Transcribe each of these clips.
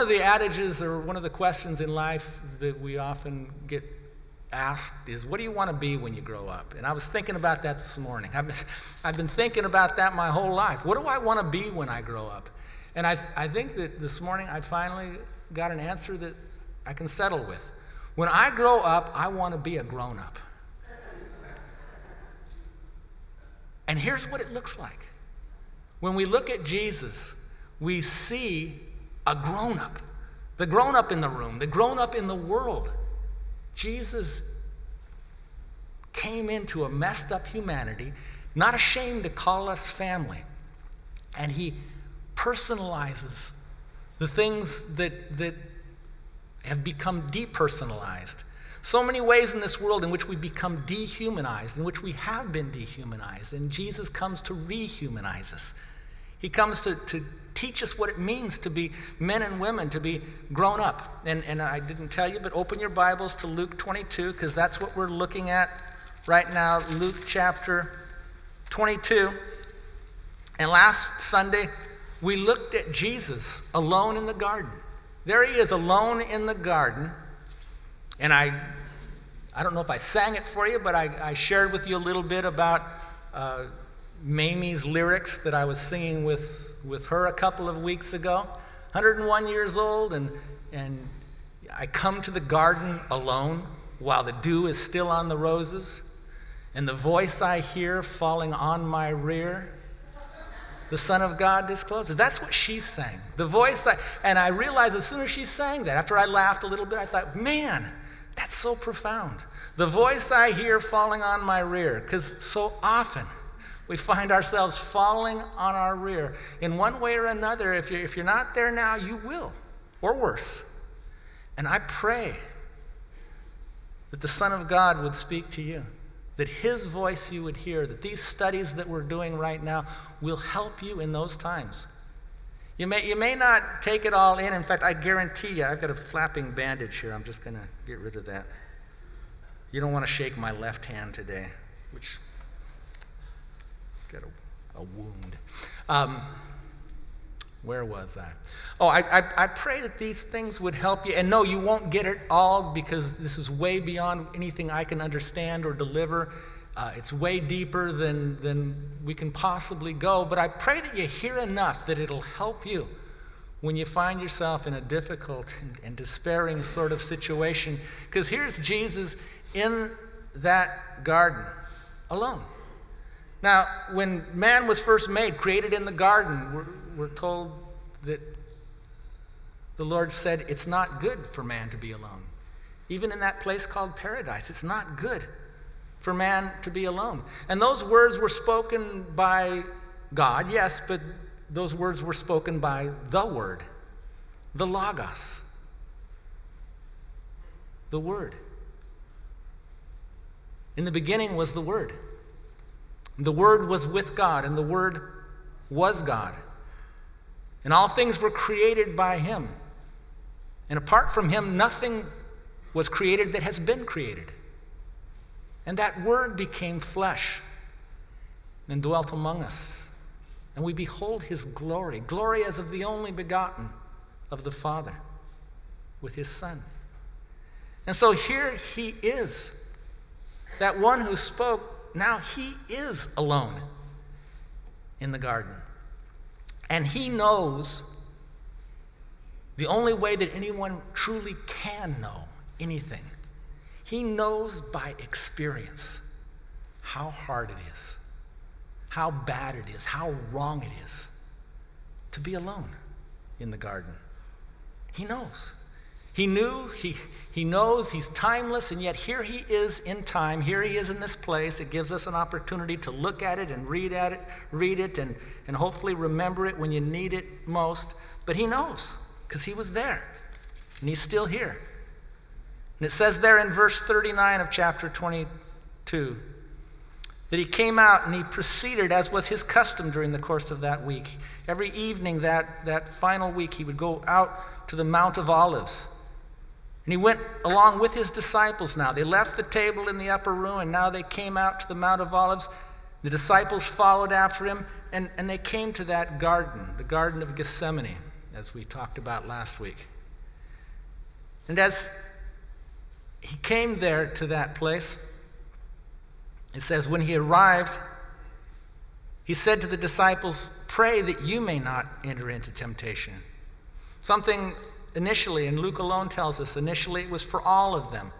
of the adages or one of the questions in life that we often get asked is, what do you want to be when you grow up? And I was thinking about that this morning. I've been thinking about that my whole life. What do I want to be when I grow up? And I think that this morning I finally got an answer that I can settle with. When I grow up, I want to be a grown-up. And here's what it looks like. When we look at Jesus, we see a grown-up. The grown-up in the room, the grown-up in the world. Jesus came into a messed up humanity, not ashamed to call us family. And he personalizes the things that have become depersonalized. So many ways in this world in which we become dehumanized, in which we have been dehumanized. And Jesus comes to rehumanize us. He comes to teach us what it means to be men and women, to be grown up. And I didn't tell you, but open your Bibles to Luke 22, because that's what we're looking at right now, Luke chapter 22. And last Sunday, we looked at Jesus alone in the garden. There he is, alone in the garden. And I don't know if I sang it for you, but I shared with you a little bit about Mamie's lyrics that I was singing with her a couple of weeks ago. 101 years old, and I come to the garden alone while the dew is still on the roses, and the voice I hear falling on my rear, the Son of God discloses. That's what she sang. The voice, and I realized as soon as she sang that, after I laughed a little bit, I thought, man, that's so profound. The voice I hear falling on my rear, because so often we find ourselves falling on our rear. In one way or another, if you're not there now, you will, or worse. And I pray that the Son of God would speak to you, that his voice you would hear, that these studies that we're doing right now will help you in those times. You may not take it all in. In fact, I guarantee you, I've got a flapping bandage here. I'm just going to get rid of that. You don't want to shake my left hand today, which got a wound. Where was I? Oh, I pray that these things would help you. And no, you won't get it all, because this is way beyond anything I can understand or deliver. It's way deeper than we can possibly go. But I pray that you hear enough that it'll help you when you find yourself in a difficult and despairing sort of situation. Because here's Jesus in that garden, alone. Now, when man was first made, created in the garden, we're told that the Lord said it's not good for man to be alone. Even in that place called paradise, it's not good for man to be alone. And those words were spoken by God, yes, but those words were spoken by the Word, the Logos, the Word. In the beginning was the Word. The Word was with God, and the Word was God. And all things were created by him. And apart from him, nothing was created that has been created. And that Word became flesh and dwelt among us. And we behold his glory, glory as of the only begotten of the Father with his Son. And so here he is, that one who spoke. Now he is alone in the garden. And he knows the only way that anyone truly can know anything. He knows by experience how hard it is, how bad it is, how wrong it is to be alone in the garden. He knows. He knew, he knows, he's timeless, and yet here he is in time. Here he is in this place. It gives us an opportunity to look at it and read it, and hopefully remember it when you need it most. But he knows, because he was there, and he's still here. And it says there in verse 39 of chapter 22 that he came out and he proceeded, as was his custom during the course of that week. Every evening that final week, he would go out to the Mount of Olives. And he went along with his disciples now. They left the table in the upper room, and now they came out to the Mount of Olives. The disciples followed after him, and they came to that garden, the Garden of Gethsemane, as we talked about last week. And as he came there to that place, it says, when he arrived, he said to the disciples, "Pray that you may not enter into temptation." Something initially, and Luke alone tells us, initially it was for all of them.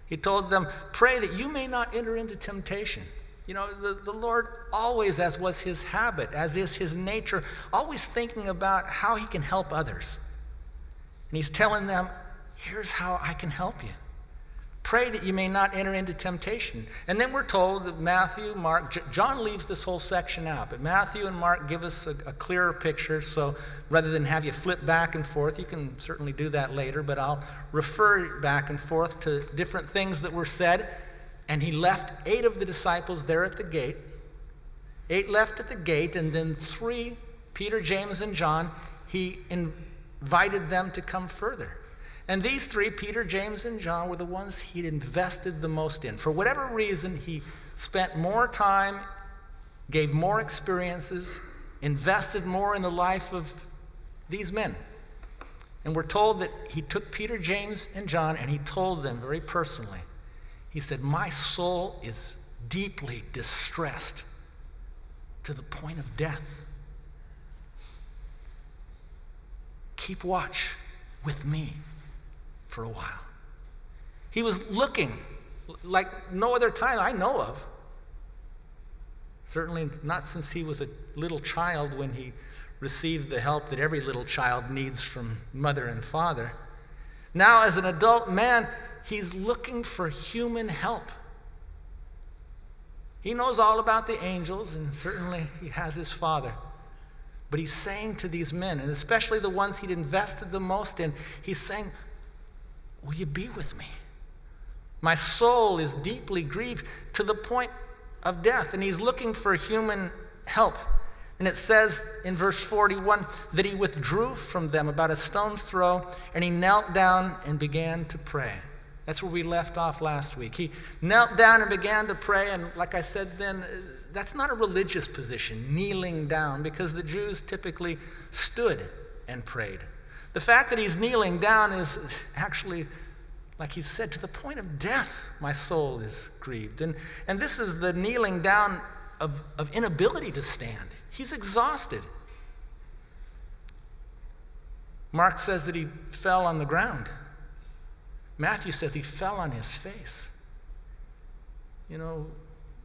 He told them, pray that you may not enter into temptation. You know, the Lord always, as was his habit, as is his nature, always thinking about how he can help others. And he's telling them, here's how I can help you. Pray that you may not enter into temptation. And then we're told that Matthew, Mark, John leaves this whole section out, but Matthew and Mark give us a clearer picture. So rather than have you flip back and forth, you can certainly do that later, but I'll refer back and forth to different things that were said. And he left 8 of the disciples there at the gate. 8 left at the gate, and then 3, Peter, James, and John, he invited them to come further. And these 3, Peter, James, and John, were the ones he'd invested the most in. For whatever reason, he spent more time, gave more experiences, invested more in the life of these men. And we're told that he took Peter, James, and John, and he told them very personally, he said, my soul is deeply distressed to the point of death. Keep watch with me for a while. He was looking like no other time I know of. Certainly not since he was a little child when he received the help that every little child needs from mother and father. Now as an adult man, he's looking for human help. He knows all about the angels, and certainly he has his father. But he's saying to these men, and especially the ones he'd invested the most in, he's saying, will you be with me? My soul is deeply grieved to the point of death. And he's looking for human help. And it says in verse 41 that he withdrew from them about a stone's throw, and he knelt down and began to pray. That's where we left off last week. He knelt down and began to pray, and like I said then, that's not a religious position, kneeling down, because the Jews typically stood and prayed. The fact that he's kneeling down is actually, like he said, to the point of death, my soul is grieved. And this is the kneeling down of inability to stand. He's exhausted. Mark says that he fell on the ground. Matthew says he fell on his face. You know,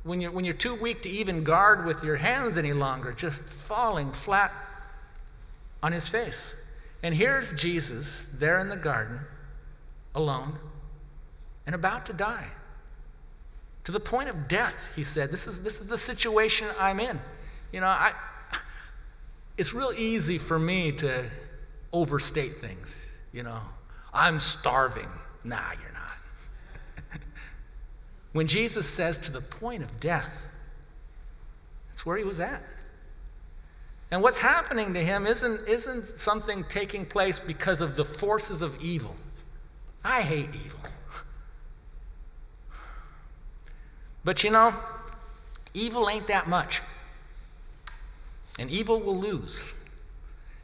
when you're too weak to even guard with your hands any longer, just falling flat on his face. And here's Jesus there in the garden, alone, and about to die. To the point of death, he said, this is the situation I'm in. You know, it's real easy for me to overstate things, you know. I'm starving. Nah, you're not. When Jesus says to the point of death, that's where he was at. And what's happening to him isn't something taking place because of the forces of evil. I hate evil. But you know, evil ain't that much. And evil will lose.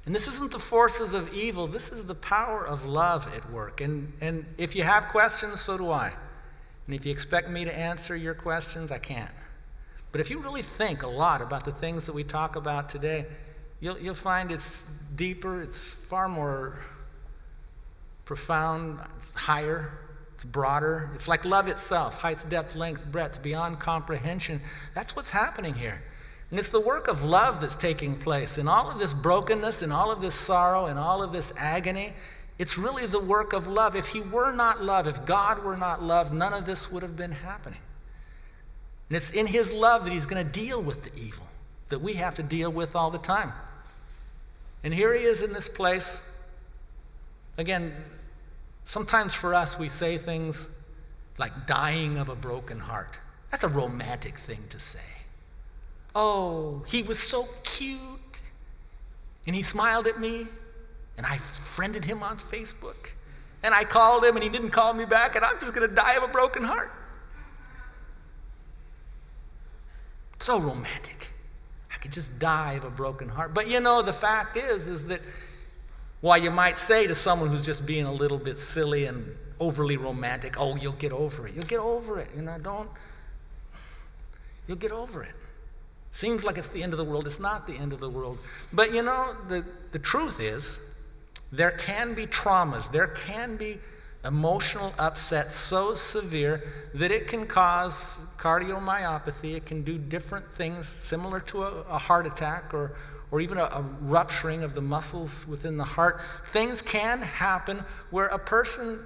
And this isn't the forces of evil. This is the power of love at work. And if you have questions, so do I. And if you expect me to answer your questions, I can't. But if you really think a lot about the things that we talk about today, you'll find it's deeper, it's far more profound, it's higher, it's broader. It's like love itself, height, depth, length, breadth, beyond comprehension. That's what's happening here. And it's the work of love that's taking place. In all of this brokenness, in all of this sorrow, in all of this agony, it's really the work of love. If he were not love, if God were not love, none of this would have been happening. And it's in his love that he's going to deal with the evil that we have to deal with all the time. And here he is in this place. Again, sometimes for us we say things like dying of a broken heart. That's a romantic thing to say. Oh, he was so cute, and he smiled at me, and I friended him on Facebook, and I called him, and he didn't call me back, and I'm just going to die of a broken heart. So romantic. I could just die of a broken heart. But you know, the fact is that Why, you might say to someone who's just being a little bit silly and overly romantic, oh, you'll get over it. You'll get over it. You'll get over it. Seems like it's the end of the world. It's not the end of the world. But the truth is, there can be traumas. There can be emotional upset so severe that it can cause cardiomyopathy. It can do different things similar to a heart attack or even a rupturing of the muscles within the heart. Things can happen where a person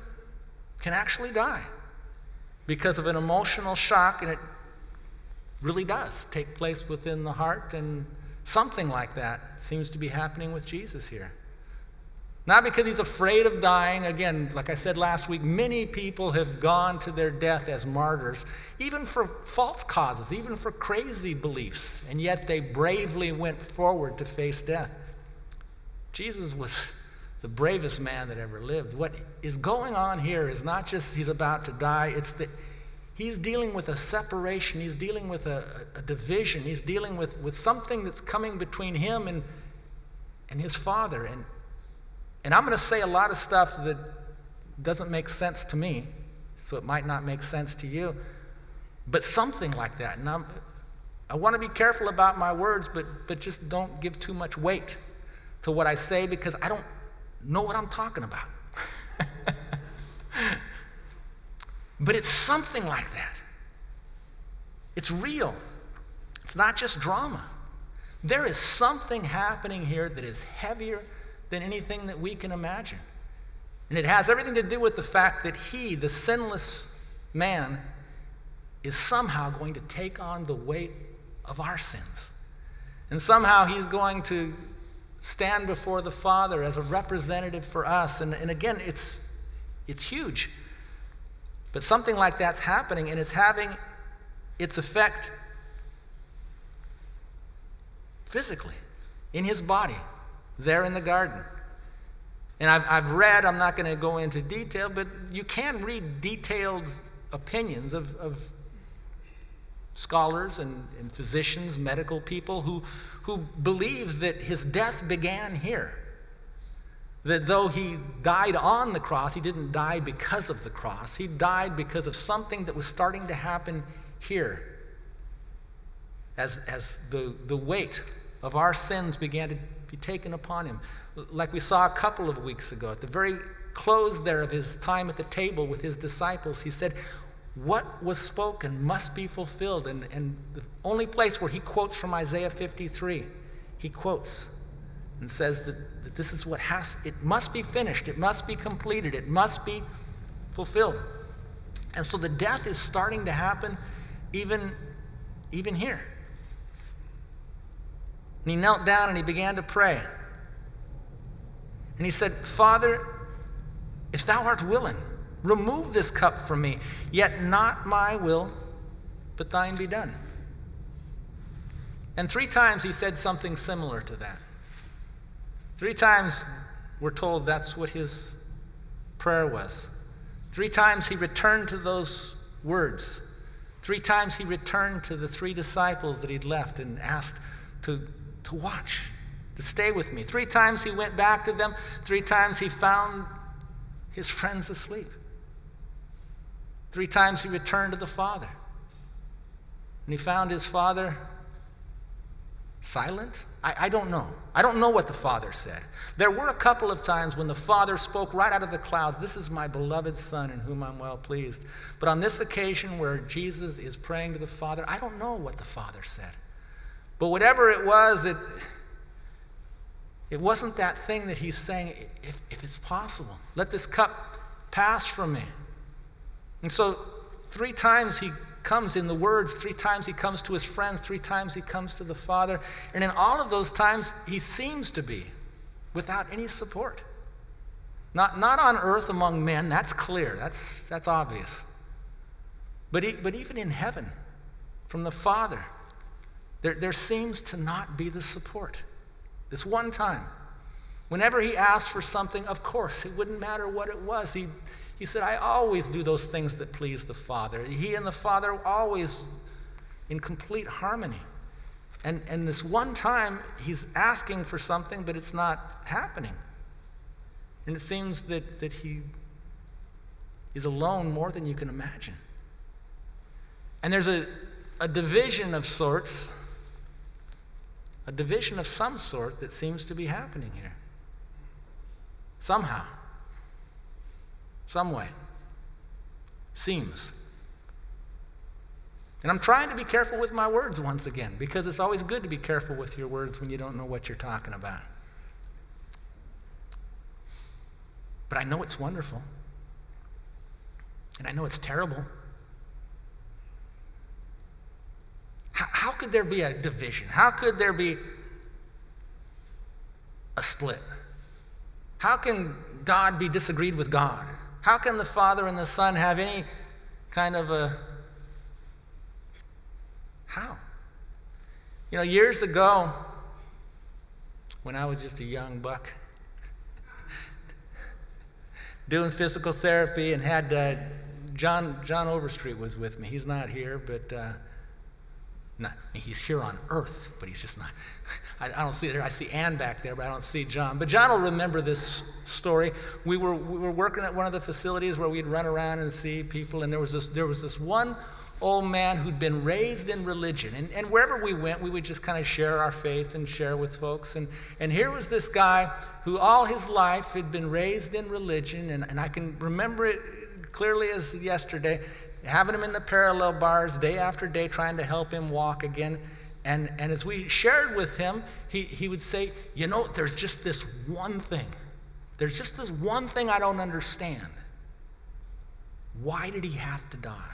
can actually die because of an emotional shock, and it really does take place within the heart, and something like that seems to be happening with Jesus here. Not because he's afraid of dying. Again, like I said last week, many people have gone to their death as martyrs, even for false causes, even for crazy beliefs, and yet they bravely went forward to face death. Jesus was the bravest man that ever lived. What is going on here is not just he's about to die, it's that he's dealing with a separation, he's dealing with a division, he's dealing with something that's coming between him and his Father. And I'm going to say a lot of stuff that doesn't make sense to me, so it might not make sense to you, but something like that. And I want to be careful about my words, but just don't give too much weight to what I say, because I don't know what I'm talking about. But it's something like that. It's real. It's not just drama. There is something happening here that is heavier than anything that we can imagine. And it has everything to do with the fact that he, the sinless man, is somehow going to take on the weight of our sins. And somehow he's going to stand before the Father as a representative for us. And again, it's huge. But something like that's happening, and it's having its effect physically in his body there in the garden. And I've read, I'm not going to go into detail, but you can read detailed opinions of scholars and physicians, medical people who believe that his death began here. That though he died on the cross, he didn't die because of the cross. He died because of something that was starting to happen here as the weight of our sins began to be taken upon him. Like we saw a couple of weeks ago, at the very close there of his time at the table with his disciples, he said, what was spoken must be fulfilled. And the only place where he quotes from Isaiah 53, he quotes and says that this is what it must be finished, it must be completed, it must be fulfilled. And so the death is starting to happen even here. And he knelt down and he began to pray. And he said, Father, if thou art willing, remove this cup from me, yet not my will, but thine be done. And 3 times he said something similar to that. 3 times we're told that's what his prayer was. 3 times he returned to those words. 3 times he returned to the 3 disciples that he'd left and asked to watch, to stay with me. 3 times he went back to them. 3 times he found his friends asleep. 3 times he returned to the Father. And he found his Father silent? I don't know. I don't know what the Father said. There were a couple of times when the Father spoke right out of the clouds, this is my beloved Son in whom I'm well pleased. But on this occasion where Jesus is praying to the Father, I don't know what the Father said. But whatever it was, it wasn't that thing that he's saying, if it's possible, let this cup pass from me. And so 3 times he comes in the words, 3 times he comes to his friends, 3 times he comes to the Father. And in all of those times, he seems to be without any support. Not on earth among men, that's clear, that's obvious. But even in heaven, from the Father, there seems to not be the support. This one time, whenever he asked for something, of course, it wouldn't matter what it was. He said, I always do those things that please the Father. He and the Father are always in complete harmony. And this one time, he's asking for something, but it's not happening. And it seems that he is alone more than you can imagine. And there's a division of sorts, a division of some sort that seems to be happening here. Somehow. Some way. Seems. And I'm trying to be careful with my words once again, because it's always good to be careful with your words when you don't know what you're talking about. But I know it's wonderful. And I know it's terrible. How could there be a division? How could there be a split? How can God be disagreed with God? How can the Father and the Son have any kind of a... How? You know, years ago, when I was just a young buck, doing physical therapy, and had John Overstreet was with me. He's not here, but he's here on earth, but he's just not. I don't see it there. I see Ann back there, but I don't see John. But John will remember this story. We were working at one of the facilities where we'd run around and see people, and there was this one old man who'd been raised in religion. And wherever we went, we would just kind of share our faith and share with folks. And here was this guy who all his life had been raised in religion, and I can remember it clearly as yesterday, having him in the parallel bars day after day, trying to help him walk again. And as we shared with him, he would say, you know, there's just this one thing. There's just this one thing I don't understand. Why did he have to die?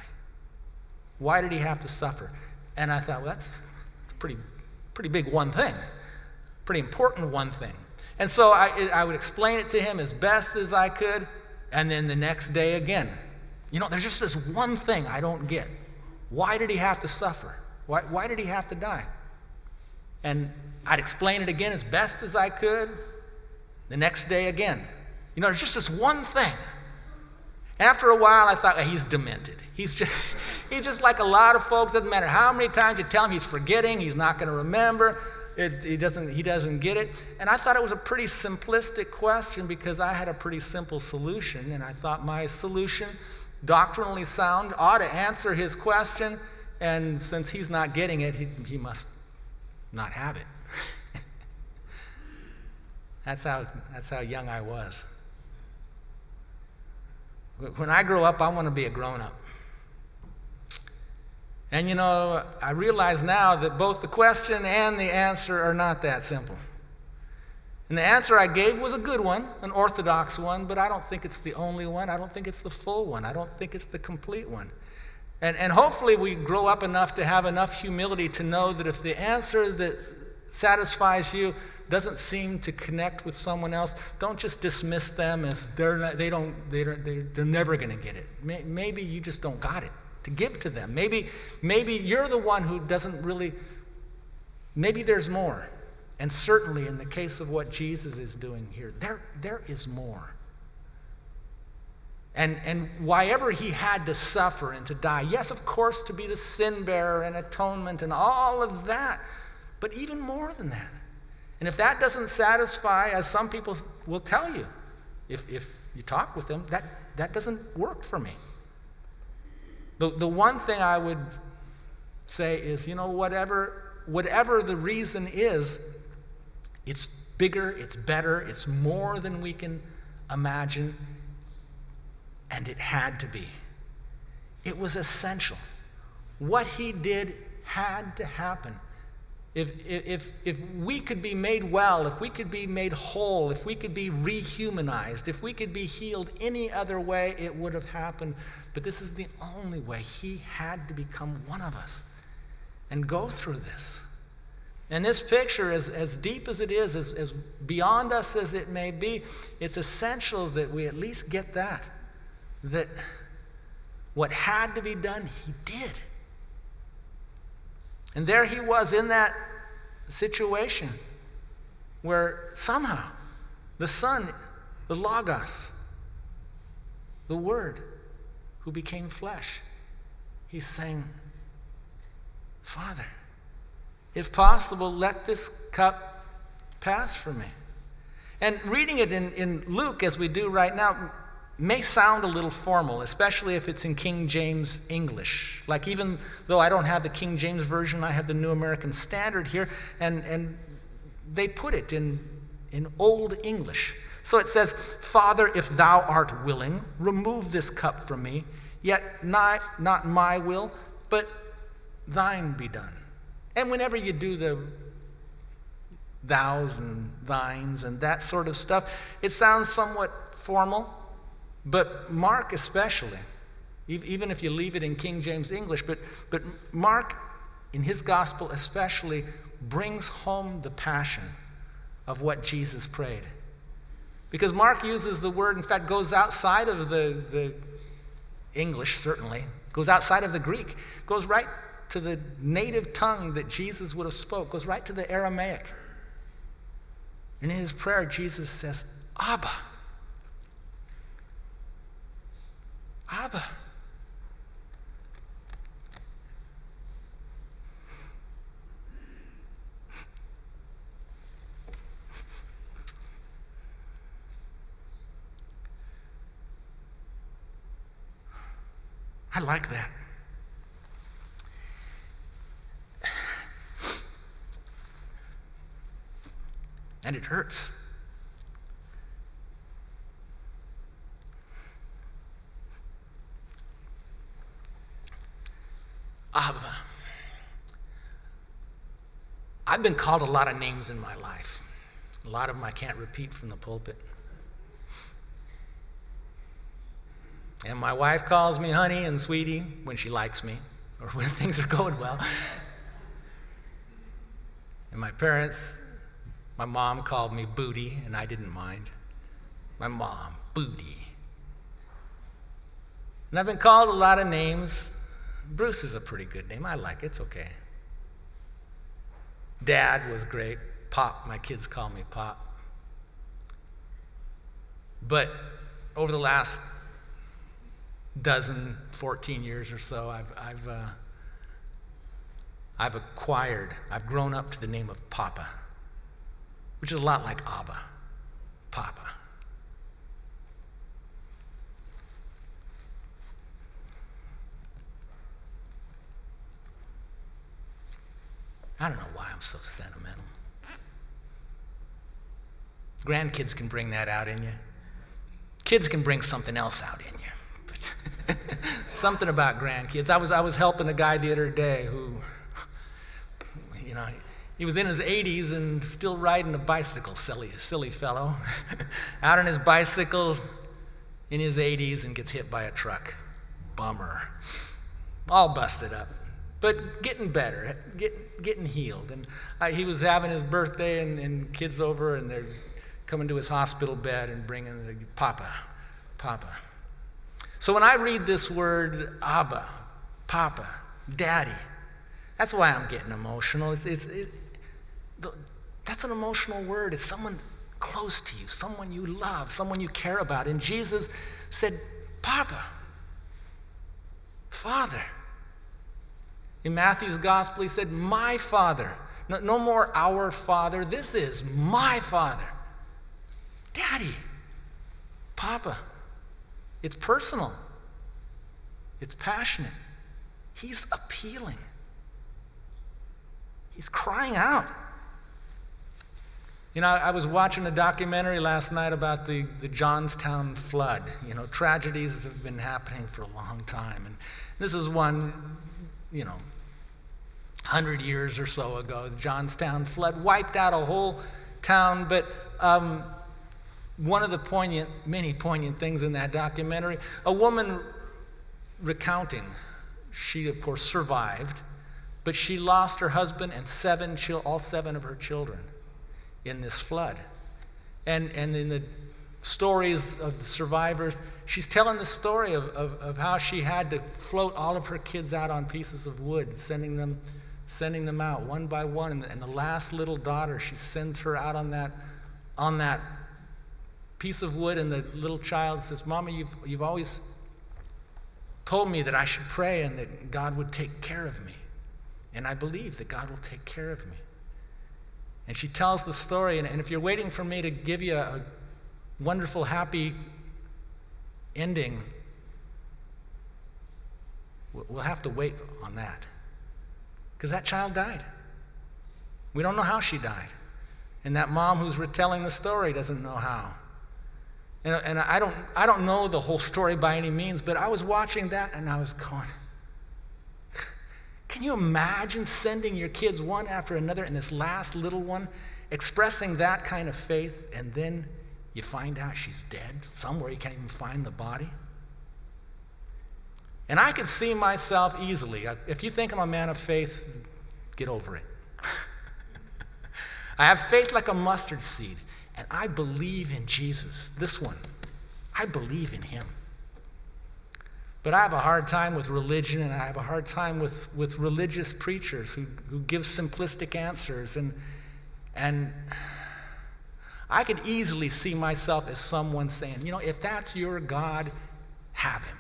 Why did he have to suffer? And I thought, well, that's a pretty big one thing. Pretty important one thing. And so I would explain it to him as best as I could, and then the next day again. You know, there's just this one thing I don't get. Why did he have to suffer? Why did he have to die? And I'd explain it again as best as I could, the next day again. You know, there's just this one thing. And after a while, I thought, he's demented. He's just like a lot of folks. Doesn't matter how many times you tell him, he's forgetting, he's not going to remember. He doesn't get it. And I thought it was a pretty simplistic question because I had a pretty simple solution. And I thought my solution, doctrinally sound, ought to answer his question. And since he's not getting it, he must not have it. That's how young I was. When I grow up, I want to be a grown-up. And you know, I realize now that both the question and the answer are not that simple. And the answer I gave was a good one, an orthodox one, but I don't think it's the only one. I don't think it's the full one. I don't think it's the complete one. And hopefully we grow up enough to have enough humility to know that if the answer that satisfies you doesn't seem to connect with someone else, don't just dismiss them as they're never going to get it. Maybe you just don't got it to give to them. Maybe you're the one who doesn't really, maybe there's more. And certainly in the case of what Jesus is doing here, there is more. And why ever he had to suffer and to die, yes, of course, to be the sin bearer and atonement and all of that, but even more than that. And if that doesn't satisfy, as some people will tell you, if you talk with them, that doesn't work for me. The one thing I would say is, you know, whatever the reason is, it's bigger, it's better, it's more than we can imagine, and it had to be. It was essential. What he did had to happen. If we could be made well, if we could be made whole, if we could be rehumanized, if we could be healed any other way, it would have happened. But this is the only way. He had to become one of us and go through this. And this picture, as deep as it is, as beyond us as it may be, it's essential that we at least get that what had to be done, he did. And there he was in that situation where somehow the Son, the Logos, the Word, who became flesh, he's saying, Father, if possible, let this cup pass from me. And reading it in Luke, as we do right now, may sound a little formal, especially if it's in King James English. Like, even though I don't have the King James Version, I have the New American Standard here, and they put it in Old English. So it says, "Father, if thou art willing, remove this cup from me, yet not my will, but thine be done." And whenever you do the thous and thines and that sort of stuff, it sounds somewhat formal. But Mark especially, even if you leave it in King James English, but Mark, in his gospel especially, brings home the passion of what Jesus prayed. Because Mark uses the word, in fact, goes outside of the English, certainly, goes outside of the Greek, goes right to the native tongue that Jesus would have spoke, goes right to the Aramaic. And in his prayer, Jesus says, "Abba. Abba." I like that. And it hurts. Abba. I've been called a lot of names in my life. A lot of them I can't repeat from the pulpit. And my wife calls me honey and sweetie when she likes me or when things are going well. And my parents, my mom called me Booty, and I didn't mind. My mom, Booty. And I've been called a lot of names. Bruce is a pretty good name. I like it. It's okay. Dad was great. Pop, my kids call me Pop. But over the last 14 years or so, I've grown up to the name of Papa, which is a lot like Abba, Papa. I don't know why I'm so sentimental. Grandkids can bring that out in you. Kids can bring something else out in you. But something about grandkids. I was helping a guy the other day who, he was in his 80s and still riding a bicycle, silly fellow. Out on his bicycle in his 80s and gets hit by a truck. Bummer. All busted up. But getting better, getting healed. And he was having his birthday, and kids over, and they're coming to his hospital bed and bringing the Papa. So when I read this word, Abba, Papa, Daddy, that's why I'm getting emotional. That's an emotional word. It's someone close to you, someone you love, someone you care about. And Jesus said, Papa, Father. In Matthew's gospel, he said, my Father. No more our Father. This is my Father. Daddy, Papa. It's personal. It's passionate. He's appealing. He's crying out. I was watching a documentary last night about the Johnstown flood. Tragedies have been happening for a long time. And this is one, 100 years or so ago. The Johnstown flood wiped out a whole town. But one of the many poignant things in that documentary, a woman recounting, she of course survived, but she lost her husband and all seven of her children in this flood. And in the stories of the survivors, she's telling the story of how she had to float all of her kids out on pieces of wood, sending them out one by one. And the last little daughter, she sends her out on that piece of wood, and the little child says, Mama, you've always told me that I should pray and that God would take care of me. And I believe that God will take care of me. And she tells the story, and if you're waiting for me to give you a wonderful, happy ending, we'll have to wait on that. Because that child died. We don't know how she died. And that mom who's retelling the story doesn't know how. And I don't know the whole story by any means, but I was watching that and I was going, can you imagine sending your kids one after another and this last little one expressing that kind of faith, and then you find out she's dead somewhere, you can't even find the body? And I could see myself easily. If you think I'm a man of faith, get over it. I have faith like a mustard seed, and I believe in Jesus. This one, I believe in him. But I have a hard time with religion, and I have a hard time with religious preachers who give simplistic answers. And I could easily see myself as someone saying, if that's your God, have him.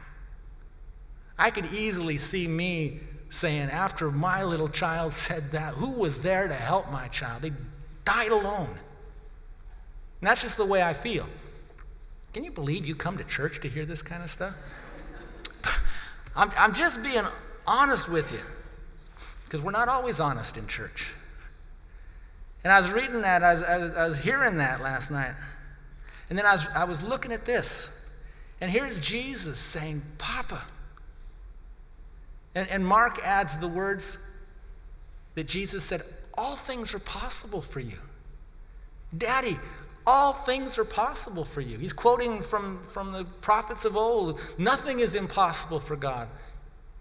I could easily see me saying, after my little child said that, who was there to help my child? They died alone. And that's just the way I feel. Can you believe you come to church to hear this kind of stuff? I'm just being honest with you, because we're not always honest in church. And I was reading that, I was hearing that last night, and then I was looking at this, and here's Jesus saying, Papa. And Mark adds the words that Jesus said, all things are possible for you. Daddy, all things are possible for you. He's quoting from the prophets of old. Nothing is impossible for God.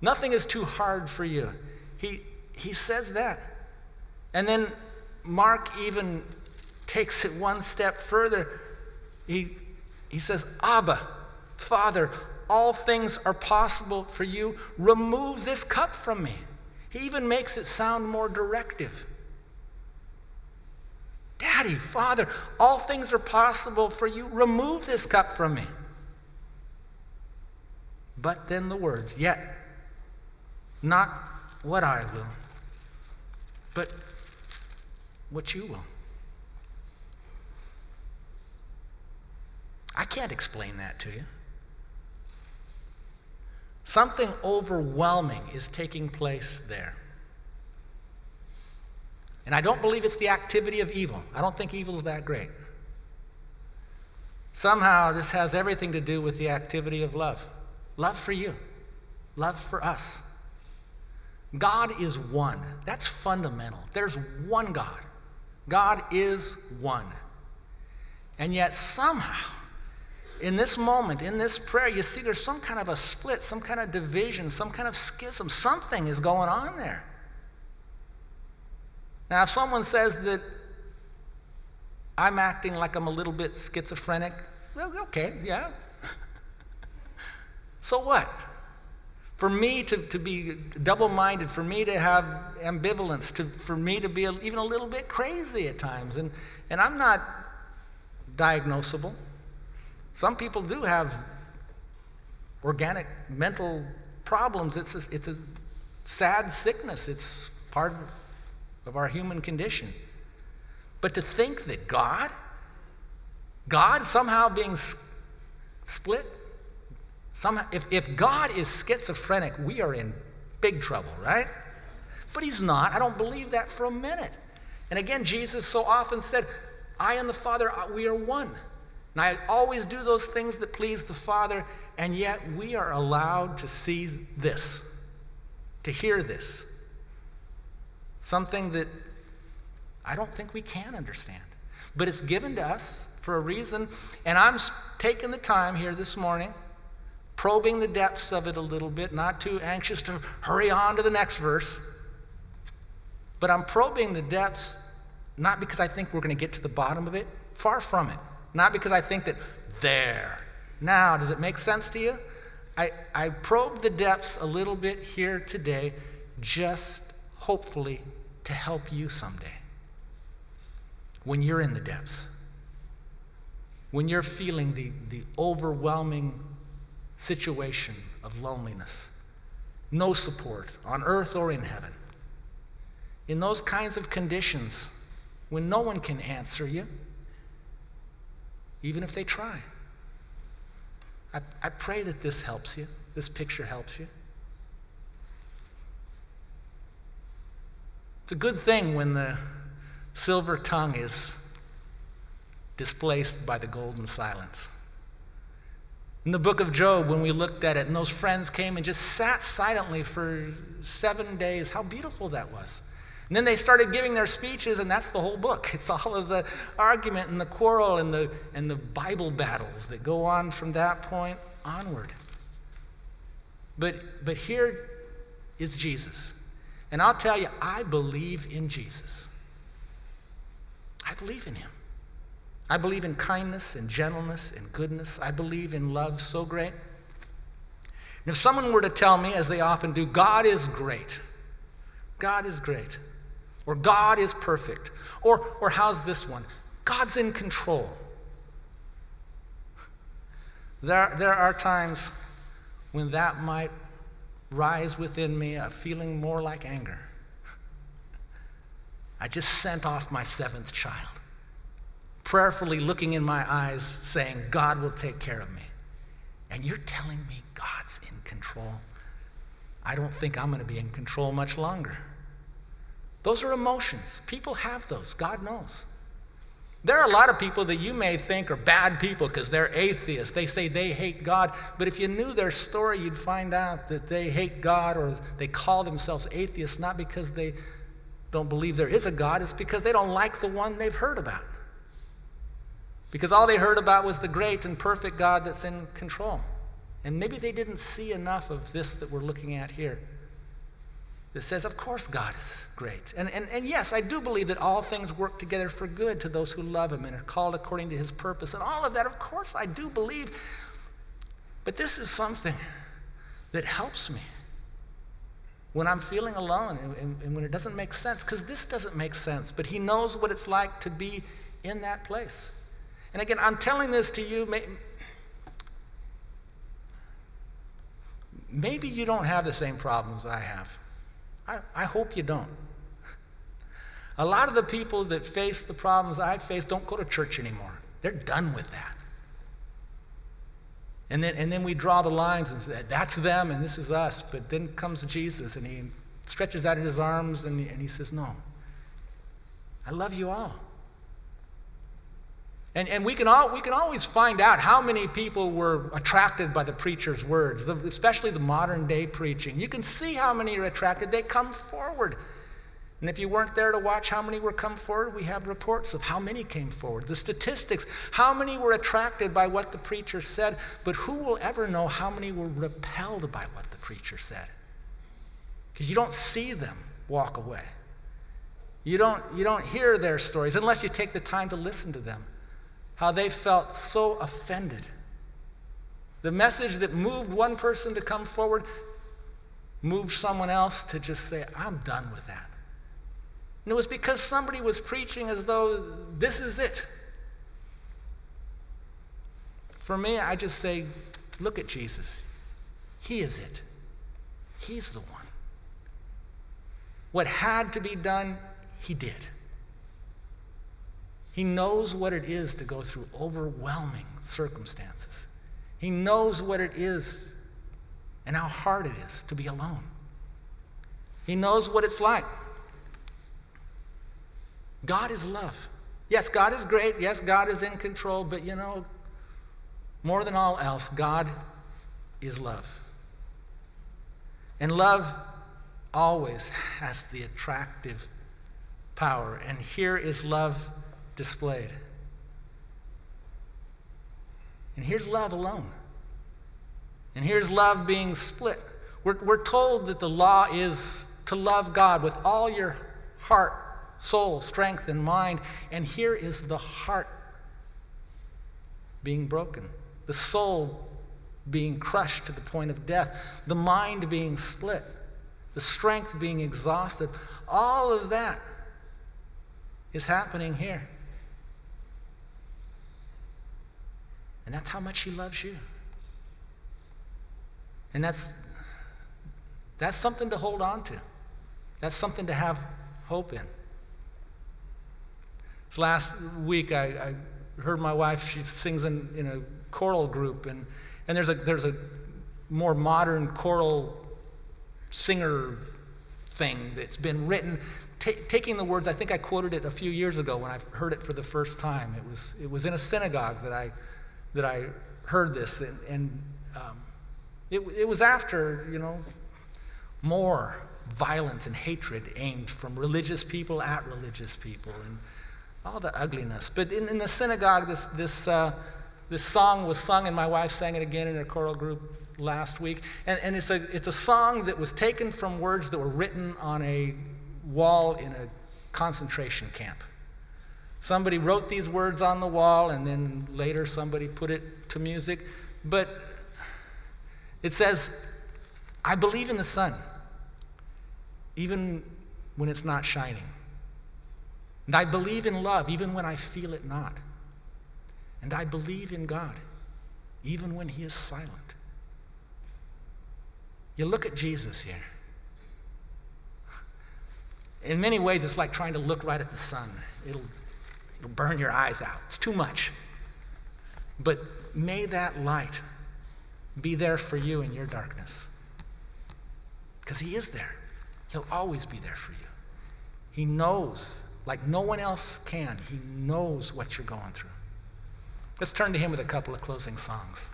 Nothing is too hard for you. He says that. And then Mark even takes it one step further. He says, Abba, Father, all things are possible for you. Remove this cup from me. He even makes it sound more directive. Daddy, Father, all things are possible for you. Remove this cup from me. But then the words, yet not what I will, but what you will. I can't explain that to you. Something overwhelming is taking place there. And I don't believe it's the activity of evil. I don't think evil is that great. Somehow this has everything to do with the activity of love. Love for you. Love for us. God is one. That's fundamental. There's one God. God is one. And yet somehow, in this moment, in this prayer, you see there's some kind of a split, some kind of division, some kind of schism. Something is going on there. Now, if someone says that I'm acting like I'm a little bit schizophrenic, well, okay, yeah. So what? For me to be double-minded, for me to have ambivalence, for me to be even a little bit crazy at times, and I'm not diagnosable. Some people do have organic mental problems. It's a sad sickness. It's part of our human condition. But to think that God somehow being split, somehow, if God is schizophrenic, we are in big trouble, right? But he's not. I don't believe that for a minute. And again, Jesus so often said, I and the Father, we are one. And I always do those things that please the Father, and yet we are allowed to see this, to hear this. Something that I don't think we can understand. But it's given to us for a reason, and I'm taking the time here this morning, probing the depths of it a little bit, not too anxious to hurry on to the next verse, but I'm probing the depths not because I think we're going to get to the bottom of it, far from it. Not because I think that there. Now, does it make sense to you? I probe the depths a little bit here today, just hopefully to help you someday. When you're in the depths, when you're feeling the overwhelming situation of loneliness, no support on earth or in heaven, in those kinds of conditions, when no one can answer you, even if they try. I pray that this helps you, this picture helps you. It's a good thing when the silver tongue is displaced by the golden silence. In the book of Job, when we looked at it, and those friends came and just sat silently for 7 days, how beautiful that was. And then they started giving their speeches, and that's the whole book. It's all of the argument and the quarrel and the Bible battles that go on from that point onward. But here is Jesus. And I'll tell you, I believe in Jesus. I believe in him. I believe in kindness and gentleness and goodness. I believe in love so great. And if someone were to tell me, as they often do, God is great, God is great, or God is perfect, or how's this one? God's in control. There are times when that might rise within me a feeling more like anger. I just sent off my 7th child, prayerfully looking in my eyes, saying, God will take care of me. And you're telling me God's in control? I don't think I'm going to be in control much longer. Those are emotions. People have those. God knows. There are a lot of people that you may think are bad people because they're atheists. They say they hate God. But if you knew their story, you'd find out that they hate God, or they call themselves atheists not because they don't believe there is a God. It's because they don't like the one they've heard about. Because all they heard about was the great and perfect God that's in control. And maybe they didn't see enough of this that we're looking at here that says, of course God is great. And yes, I do believe that all things work together for good to those who love him and are called according to his purpose. And all of that, of course, I do believe. But this is something that helps me when I'm feeling alone and when it doesn't make sense, because this doesn't make sense. But he knows what it's like to be in that place. And again, I'm telling this to you, maybe you don't have the same problems I have. I hope you don't. A lot of the people that face the problems I face don't go to church anymore. They're done with that. And then we draw the lines and say, that's them and this is us. But then comes Jesus and he stretches out his arms and he says, no, I love you all. And we can always find out how many people were attracted by the preacher's words, especially the modern day preaching. You can see how many are attracted. They come forward. And if you weren't there to watch how many were come forward, we have reports of how many came forward. The statistics, how many were attracted by what the preacher said, but who will ever know how many were repelled by what the preacher said? Because you don't see them walk away. You don't hear their stories unless you take the time to listen to them. How they felt so offended. The message that moved one person to come forward moved someone else to just say, I'm done with that. And it was because somebody was preaching as though this is it. For me, I just say, look at Jesus. He is it. He's the one. What had to be done, he did. He knows what it is to go through overwhelming circumstances. He knows what it is and how hard it is to be alone. He knows what it's like. God is love. Yes, God is great. Yes, God is in control. But you know, more than all else, God is love. And love always has the attractive power. And here is love displayed. And here's love alone. And here's love being split. We're told that the law is to love God with all your heart, soul, strength, and mind. And here is the heart being broken, the soul being crushed to the point of death, the mind being split, the strength being exhausted. All of that is happening here. And that's how much he loves you. And that's something to hold on to. That's something to have hope in. This last week, I heard my wife, she sings in a choral group, and there's a more modern choral singer thing that's been written, taking the words. I think I quoted it a few years ago when I heard it for the first time. It was in a synagogue that I heard this, and it was after, more violence and hatred aimed from religious people at religious people, and all the ugliness. But in the synagogue, this song was sung, and my wife sang it again in her choral group last week. And it's a song that was taken from words that were written on a wall in a concentration camp. Somebody wrote these words on the wall, and then later somebody put it to music. But it says, "I believe in the sun, even when it's not shining. And I believe in love, even when I feel it not. And I believe in God, even when he is silent." You look at Jesus here. In many ways, it's like trying to look right at the sun. It'll burn your eyes out. It's too much. But may that light be there for you in your darkness. Because he is there. He'll always be there for you. He knows, like no one else can, he knows what you're going through. Let's turn to him with a couple of closing songs.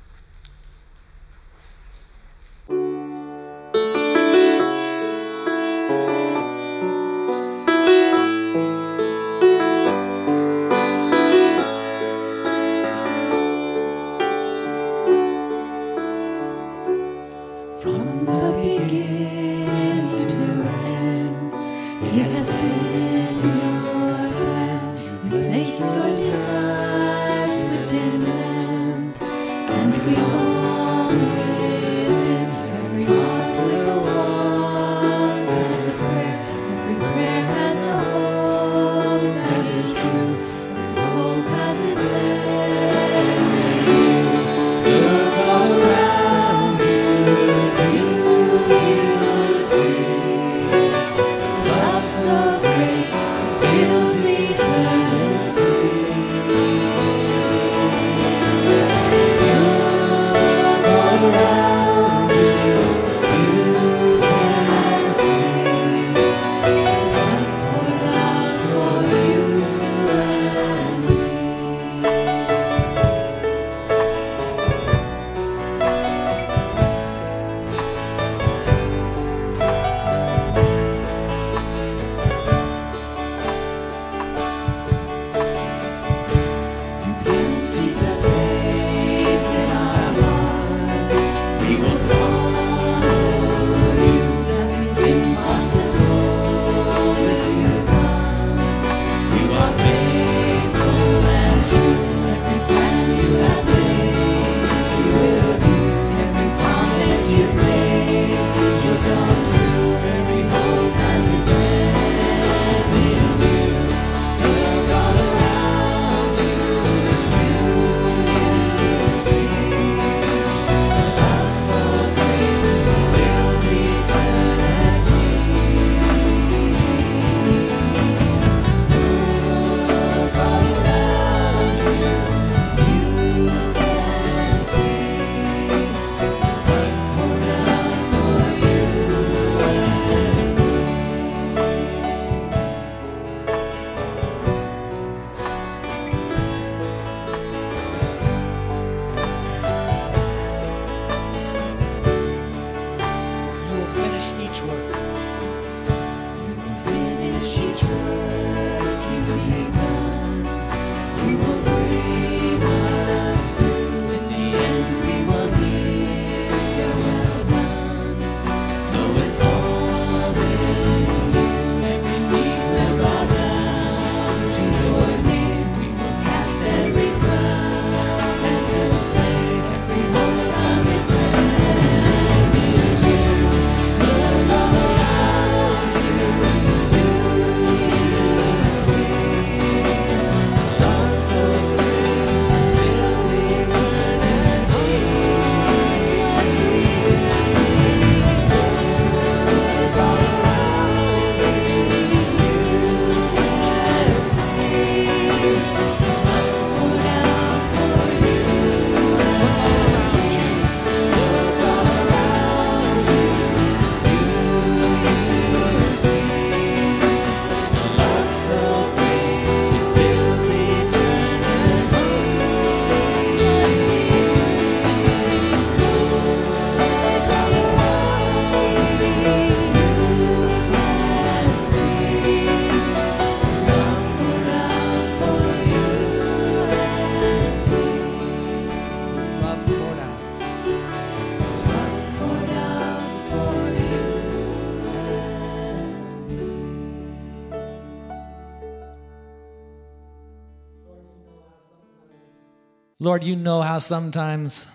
Lord, you know how sometimes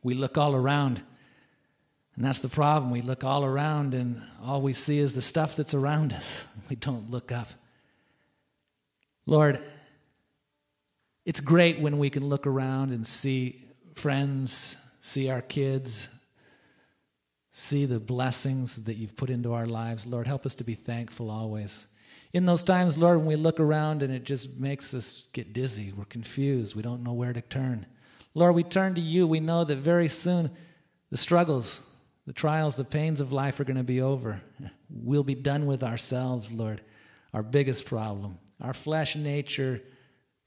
we look all around, and that's the problem. We look all around, and all we see is the stuff that's around us. We don't look up. Lord, it's great when we can look around and see friends, see our kids, see the blessings that you've put into our lives. Lord, help us to be thankful always. In those times, Lord, when we look around and it just makes us get dizzy, we're confused, we don't know where to turn. Lord, we turn to you. We know that very soon the struggles, the trials, the pains of life are going to be over. We'll be done with ourselves, Lord, our biggest problem. Our flesh nature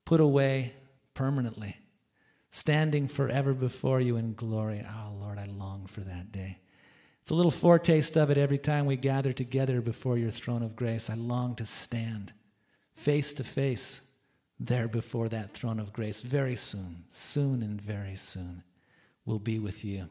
put away permanently, standing forever before you in glory. Oh, Lord, I long for that day. It's a little foretaste of it every time we gather together before your throne of grace. I long to stand face to face there before that throne of grace very soon, soon and very soon. We'll be with you.